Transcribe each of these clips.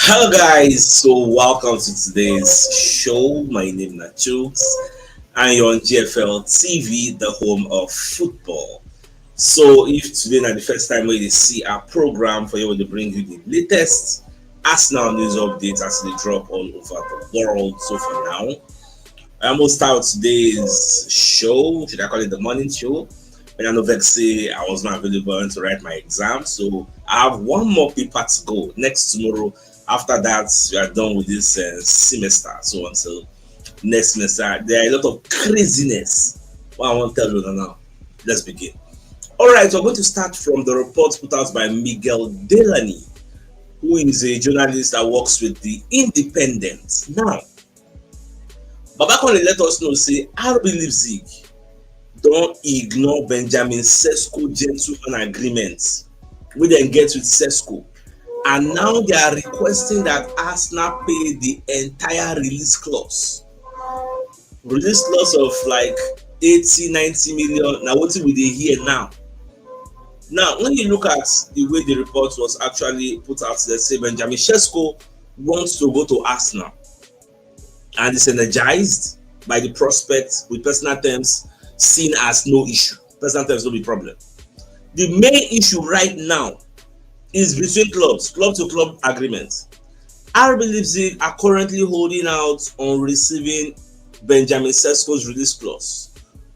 Hello guys, so welcome to today's show. My name is CHUKS and you're on GFL TV, the home of football. So if today is the first time where you see our program for you to bring you the latest Arsenal news updates as they drop all over the world. So for now, I almost start today's show. Should I call it the morning show? When I know Vexy, I was not available to write my exam. So I have one more paper to go next tomorrow. After that, we are done with this semester. So until next semester, there are a lot of craziness. What I want to tell you now. Let's begin. All right, we're going to start from the report put out by Miguel Delany, who is a journalist that works with the Independent. Now, Babakon let us know, say, RB Leipzig don't ignore Benjamin Sesko gentleman agreement we then get with Sesko, and now they are requesting that Arsenal pay the entire release clause of like 80-90 million. Now what will they hear now when you look at the way the report was actually put out, let's say Benjamin Sesko wants to go to Arsenal and is energized by the prospect with personal terms seen as no issue. Personal terms no be problem. The main issue right now is between club to club agreements. RB Leipzig are currently holding out on receiving Benjamin Sesko's release clause,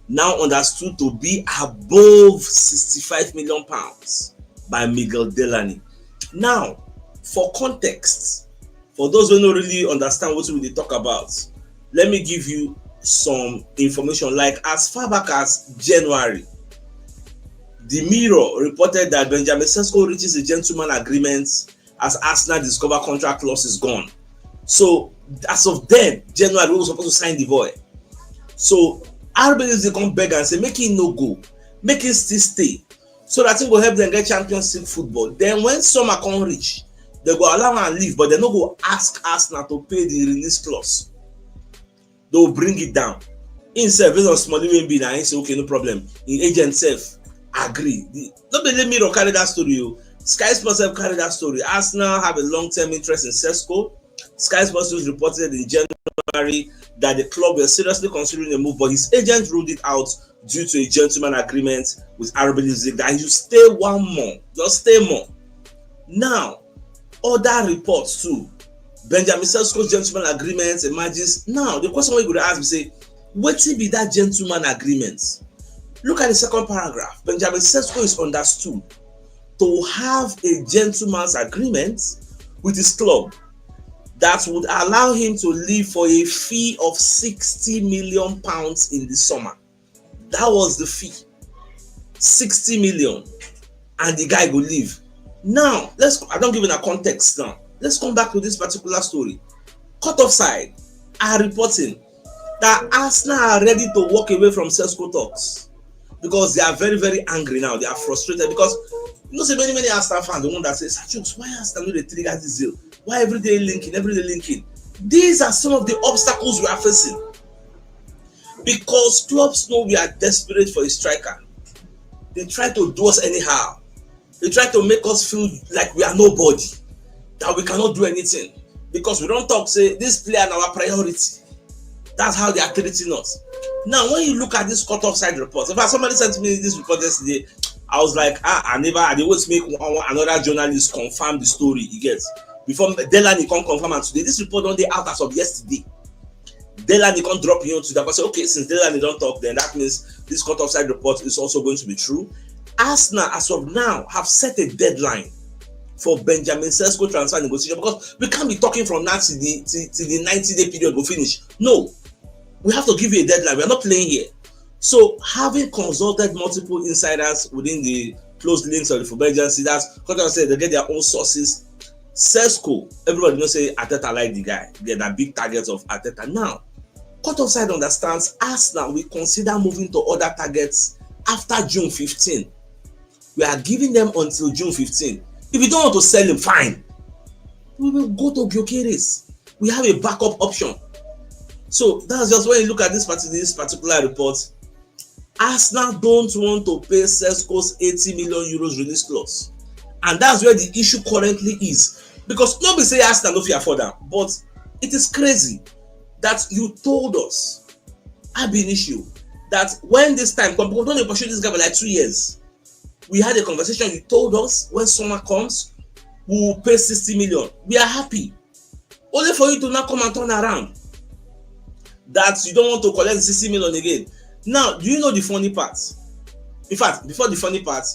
now understood to be above 65 million pounds by Miguel Delany. Now, for context, for those who don't really understand what we talk about, let me give you some information. Like as far back as January, the Mirror reported that Benjamin Sesko reaches a gentleman agreement as Arsenal discover contract clause is gone. So as of then, January, we were supposed to sign the boy. So RB Leipzig come beg and say make him no go, make him still stay, so that it will help them get Champions League football. Then when summer come reach, they go allow am leave, but they no go ask Arsenal to pay the release clause. They will bring it down. Himself, based on small wey be na, he say okay, no problem. Him agent self agree. No be let me carry that story. Sky Sports have carried that story. Arsenal have a long-term interest in Sesko. Sky Sports was reported in January that the club were seriously considering a move, but his agent ruled it out due to a gentleman agreement with RB Leipzig that you stay one more, just stay more. Now, other reports too. Benjamin Sesko's gentleman agreement emerges. Now, the question we could ask is, say, what be that gentleman agreement? Look at the second paragraph. Benjamin Sesko is understood to have a gentleman's agreement with his club that would allow him to leave for a fee of 60 million pounds in the summer. That was the fee. 60 million. And the guy will leave. Now, I don't give it a context now. Let's come back to this particular story. Cut off side are reporting that Arsenal are ready to walk away from Sesko talks because they are very, very angry now. They are frustrated because you know, so many Arsenal fans, the one that says, "CHUKS, why Arsenal no dey trigger this deal? Why every day linking? These are some of the obstacles we are facing because clubs know we are desperate for a striker. They try to do us anyhow. They try to make us feel like we are nobody, that we cannot do anything because we don't talk, say, this player is our priority. That's how they are treating us. Now, when you look at this cut-off side report, in fact, somebody sent me this report yesterday. I was like, I always make another journalist confirm the story he gets. Before Delany can confirm, and today, this report don't dey out as of yesterday. Delany can drop you to that, but say, okay, since Delany don't talk, then that means this cut-off side report is also going to be true. Arsenal, as of now, have set a deadline for Benjamin Sesko transfer negotiation because we can't be talking from now to the 90-day period will finish. No, we have to give you a deadline. We are not playing here. So, having consulted multiple insiders within the close links of the football agency, that's because I said they get their own sources. Sesko, everybody knows say Arteta like the guy. They're the big targets of Arteta. Now, cut off side understands Arsenal will consider moving to other targets after June 15. We are giving them until June 15. If you don't want to sell him, fine. We will go to Gyökeres. We have a backup option. So that's just when you look at this particular report. Arsenal don't want to pay Sesko's 80 million euros release clause. And that's where the issue currently is. Because nobody say Arsenal no fit afford them, but it is crazy that you told us, ab initio, that when this time come, because don't pursue this guy for like 2 years. We had a conversation. You told us when summer comes, we will pay 60 million. We are happy. Only for you to now come and turn around that you don't want to collect 60 million again. Now, do you know the funny part? In fact, before the funny part,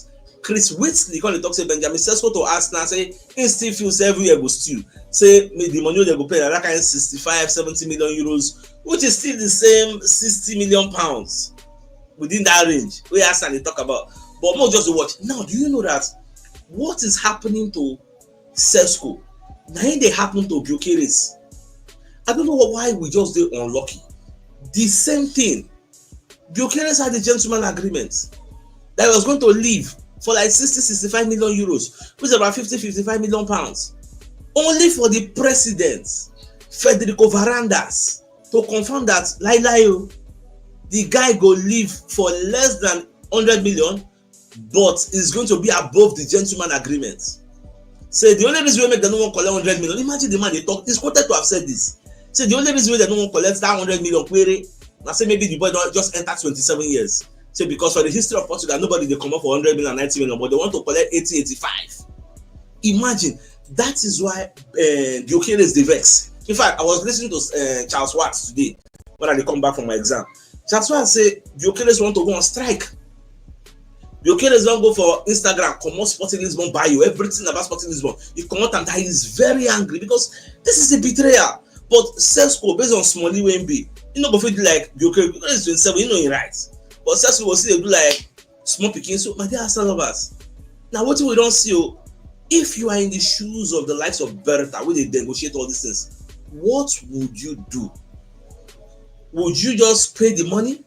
Chris Whitley come dey talk say Benjamin Sesko to Arsenal say he still feels every year go steal. Say the money they go pay na that kind 65-70 million euros, which is still the same 60 million pounds within that range wey Arsenal dey talk about. But more just watch. Now, do you know that what is happening to Sesko? Now they happen to Gyökeres. I don't know why we just dey unlucky. The same thing. Gyökeres had a gentleman agreement that he was going to leave for like 60-65 million euros, which is about 50-55 million pounds. Only for the president, Federico Varandas, to confirm that the guy go leave for less than 100 million, but is going to be above the gentleman agreement. Say the only reason we make them no one collect 100 million. Imagine the man they talk. He's quoted to have said this. Say the only reason we they no one collect that 100 million query. Now say maybe the boy don't just enter 27 years. Say because for the history of Portugal, nobody they come up for 100 million, 90 million, but they want to collect 80-85. Imagine. That is why Gyökeres dey vex. In fact, I was listening to Charles Watts today when I come back from my exam. Charles Watts say Gyökeres want to go on strike. Gyökeres don't go for Instagram, comot Sporting Lisbon bio, everything about Sporting Lisbon. He comot and he is very angry because this is a betrayal. But Sesko, based on Smolly Wemby, you know, go feel like Gyökeres is 27, you know he right. But Sesko will see they do like small picking. So my dear Arsenal lovers, now what we don't see, if you are in the shoes of the likes of Berta, where they negotiate all these things, what would you do? Would you just pay the money?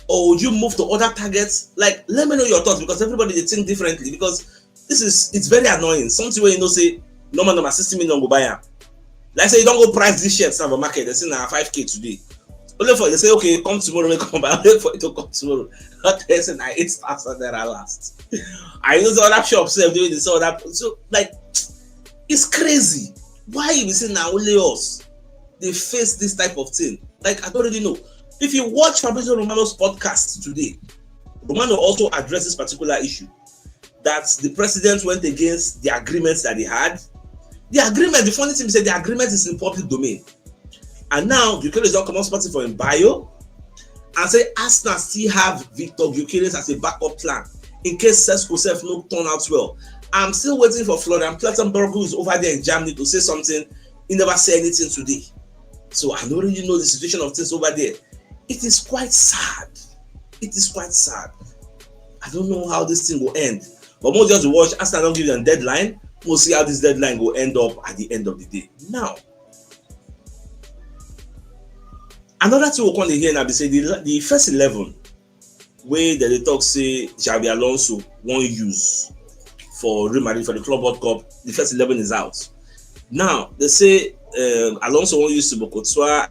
Or would you move to other targets? Like, let me know your thoughts, because everybody they think differently. Because it's very annoying. Something where you know say number 60 million go buy am. Like say you don't go price this shirt on the market. They say now 5k today. Only for they say okay, come tomorrow, we come back. Only for it to come tomorrow. Not they say now 8,000 naira last. I know the other shops say doing this other. So like, it's crazy. Why you say now only us they face this type of thing? Like, I don't really know. If you watch Fabrizio Romano's podcast today, Romano also addressed this particular issue, that the president went against the agreements that they had. The agreement, the funny thing is that the agreement is in public domain. And now Gyökeres don't come out sporting for him bio and say Arsenal still have Victor Gyökeres as a backup plan in case Sesko self no turn out well. I'm still waiting for Florian Plettenberg, who is over there in Germany, to say something. He never said anything today. So I don't really know the situation of things over there. It is quite sad. It is quite sad. I don't know how this thing will end. But we'll just watch. Arsenal don't give them a deadline. We'll see how this deadline will end up at the end of the day. Now, another thing we'll come here now, they say the first 11 where they talk say Xabi Alonso won't use for Real Madrid for the Club World Cup. The first 11 is out. Now, they say Alonso won't use Courtois,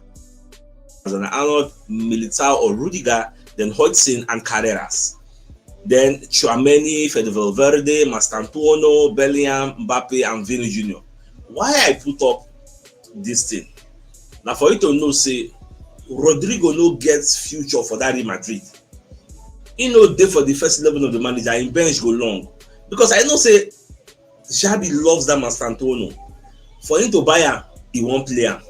Arnold, Militao or Rudiger, then Hodgson and Carreras. Then Tchouaméni, Fede Valverde, Mastantuono, Bellingham, Mbappe, and Vini Jr. Why I put up this thing? Now for you to know, say Rodrigo no gets future for that Real Madrid. He no dey for the first 11 of the manager. In bench go long because I know say Xabi loves that Mastantuono. For him to buy him, he won't play him.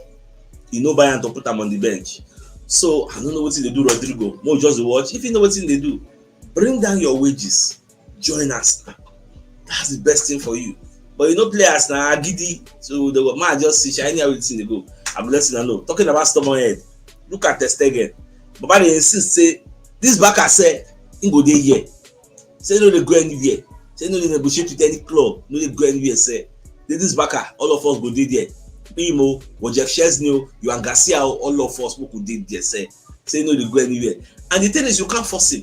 He no buy him to put him on the bench. So I don't know what they do, Rodrigo. More just watch. If you know what they do, bring down your wages. Join us. That's the best thing for you. But you know, players now giddy. So the man just see shiny everything they go. I'm letting you know. Talking about stubborn head. Look at Ter Stegen. But they insist say this backer said he go there here. Say no they go anywhere. Say no they negotiate with any club. No they go anywhere. Say this backer, all of us go there. Imo, Wojciech Szczesny, Johan Garcia, all of us who could did there say no they go anywhere. And the thing is, you can't force him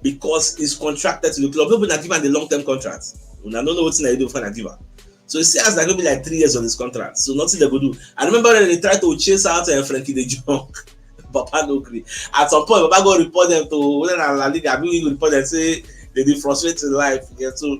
because he's contracted to the club. Nobody not given the long-term contract. I don't know what's they do for Nadiva. So it says they're going to be like 3 years on this contract. So nothing they go do. I remember when they tried to chase out Frankie de Jong. Papa no agree. At some point, Papa go report them to La Liga. I mean, he go report them say they did frustrated life. Yeah, so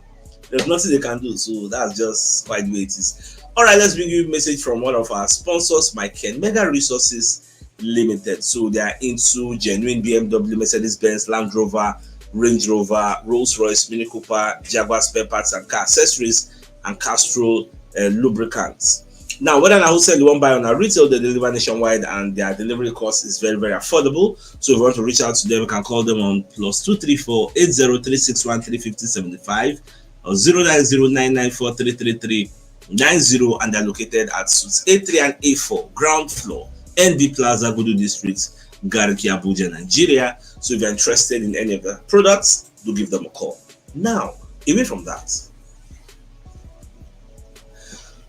There's nothing they can do. So that's just quite the way it is. All right, let's bring you a message from one of our sponsors, Mike Mega Resources Limited. So they are into genuine BMW, Mercedes Benz, Land Rover, Range Rover, Rolls Royce, Mini Cooper, Jaguar spare parts and car accessories, and Castrol lubricants. Now, whether or not wholesale you want buy on a retail, they deliver nationwide and their delivery cost is very, very affordable. So if you want to reach out to them, you can call them on +234 803613 5075 or 09099433390, and they're located at suites A3 and A4, ground floor, NB Plaza, Gudu District, Gariki, Abuja, Nigeria. So if you're interested in any of the products, do give them a call. Now, away from that,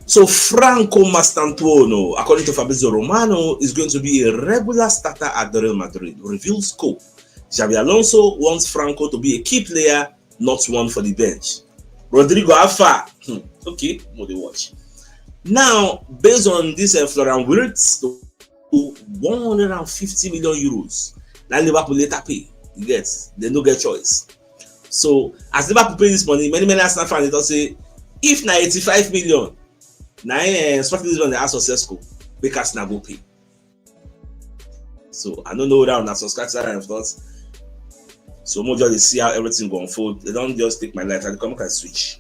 so Franco Mastantuono, according to Fabrizio Romano, is going to be a regular starter at the Real Madrid. Reveal scope. Xabi Alonso wants Franco to be a key player, not one for the bench. Rodrigo Alfa, okay, more they watch. Now, based on this, Florian Wirtz to 150 million euros. Now Liverpool later pay. You get, they don't get choice. So as Liverpool pay this money, many Arsenal fans don't say, if na 85 million. Now, Sporting Lisbon they ask for CSKA, because now go pay. So I don't know that on a subscribe side and not. So more just see how everything go unfold. They don't just take my life and come and switch.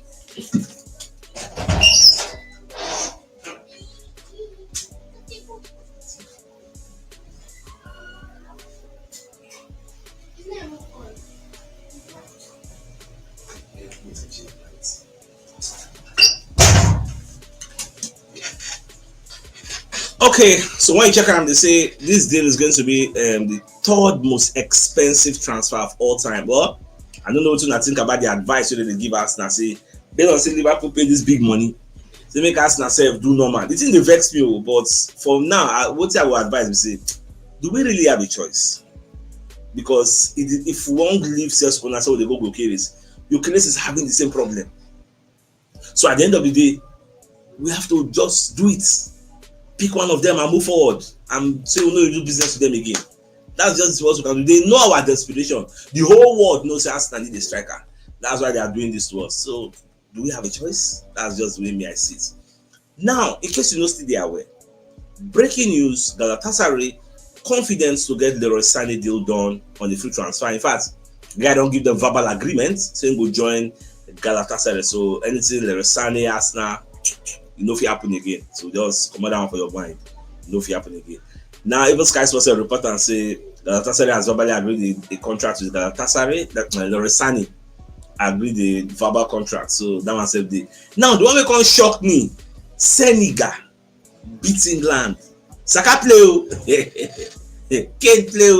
Okay, so when you check out, they say this deal is going to be the third most expensive transfer of all time. Well, I don't know what to think about the advice that they give us. Now say they don't say Liverpool pay this big money. They make us now say do normal. The thing they vex me, but for now, what I would advise me say, do we really have a choice? Because if we won't leave sales owners, so they go Gyökeres, Gyökeres is having the same problem. So at the end of the day, we have to just do it. Pick one of them and move forward and say we no do business with them again. That's just what we can do. They know our desperation. The whole world knows Arsenal need a striker. That's why they are doing this to us. So do we have a choice? That's just the way me I see it. Now, in case you know still they are aware, breaking news: Galatasaray confident to get Leroy Sané deal done on the free transfer. In fact, the guy don't give them verbal agreement saying go join Galatasaray. So anything Leroy Sané, Arsenal, you know if it happen again. So just come down for your mind. You know if it happen again. Now even Sky Sports report and say Galatasaray has verbally agreed a contract with Galatasaray. That Leroy Sané agreed the verbal contract. So that one said the. Now the one that can shock me, Senegal beat England. Saka play, Kane play.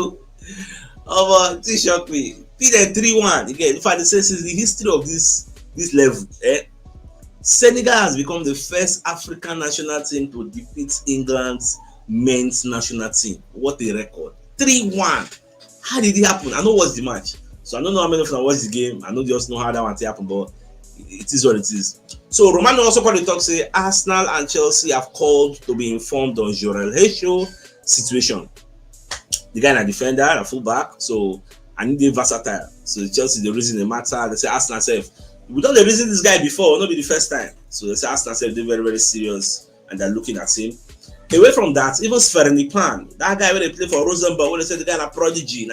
Oh, this shocked me. Beat them 3-1 again. In fact, it says the history of this level. Senegal has become the first African national team to defeat England's men's national team. What a record. 3-1. How did it happen? I know what's the match. So I don't know how many of them watch the game. I don't just know how that one happened, but it is what it is. So Romano also called the talk, say Arsenal and Chelsea have called to be informed on Jorel Hecho situation. The guy is a defender, a fullback, so I need a versatile. So Chelsea, the reason they matter, they say Arsenal self. We don't reason this guy before, not be the first time. So they say Arsenal self, they're very, very serious and they're looking at him. Away from that, even Sverny Pan, that guy when they play for Rosenborg, when they say the guy is a prodigy,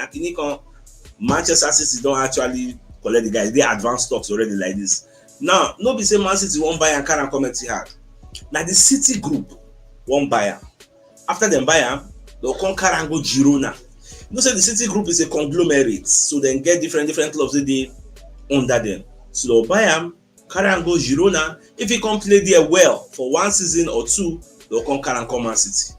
Manchester City don't actually collect the guy. They advanced stocks already like this. Now, nobody say Man City won't buy and can't comment hard. Now the City group won't buy him. After them buy him, they'll come and go Girona. You know, say the City group is a conglomerate, so then get different clubs that they under them. So they'll buy him, carry and go Girona. If he can play there well for 1 season or 2, they'll come Man City.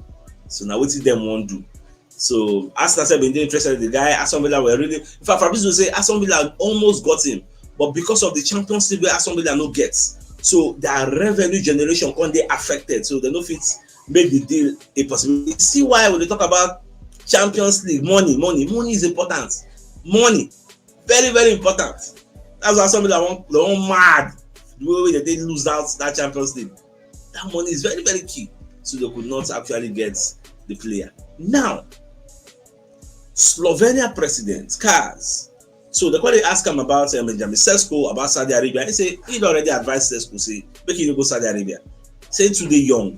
So now what did them want to do? So Arsenal said been interested in the guy. Aston Villa were really. In fact, Fabrizio say Aston Villa almost got him, but because of the Champions League where Aston Villa no gets, so their revenue generation can't they affected. So they no fit make the deal a possibility. See why when they talk about Champions League, money is important. Money, very, very important. That's why Aston Villa want mad the way that they lose out that Champions League. That money is very, very key. So they could not actually get the player. Now, Slovenia president CHUKS So the question ask him about Benjamin Sesko, about Saudi Arabia. He say he already advised Sesko, say make him go Saudi Arabia. Say too dey young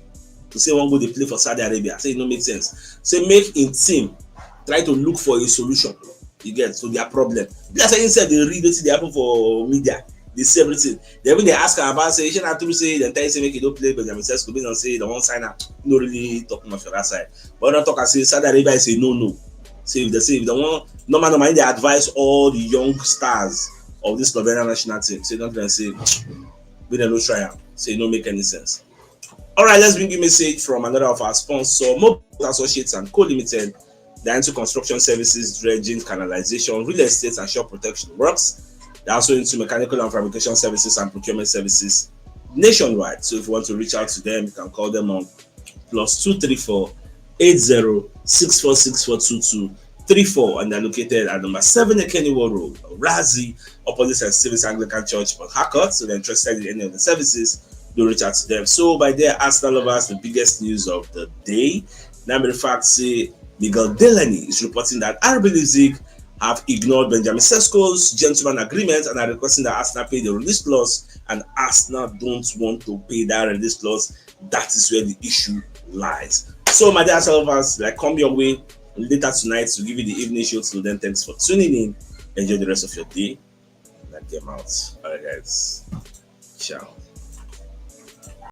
to say one go dey play for Saudi Arabia. Say it no make sense. Say make him team try to look for a solution. You get to their problem. Because inside they read wetin dey happen for media. They see everything. Then when they ask am about say shey na true say dem tell you say make you no play Benjamin Sesko based on say dem wan sign am, no really talk much for that side. But don talk am say Saudi Arabia is a no. Say if they want normal they advise all the young stars of this Slovenian national team. Say don't say we don't no try am. Say it no make any sense. All right, let's bring you a message from another of our sponsors, Mobile Associates and Co Limited. They're into construction services, dredging, canalization, real estate, and shore protection works. They're also into mechanical and fabrication services and procurement services nationwide. So if you want to reach out to them, you can call them on +234 8064642234, and they're located at number 7 Ekeniwo Road, Razi, opposite St. Stephen's Anglican Church, Port Harcourt. So they're interested in any of the services, do reach out to them. So by there, Arsenal lovers, the biggest news of the day. Now, in fact, say Miguel Delaney is reporting that RB Leipzig have ignored Benjamin Sesko's gentleman agreement and are requesting that Arsenal pay the release clause, and Arsenal don't want to pay that release clause. That is where the issue lies. So my dear Arsenal lovers, like come your way later tonight to give you the evening show. So then thanks for tuning in. Enjoy the rest of your day. Let them out. All right, guys. Ciao.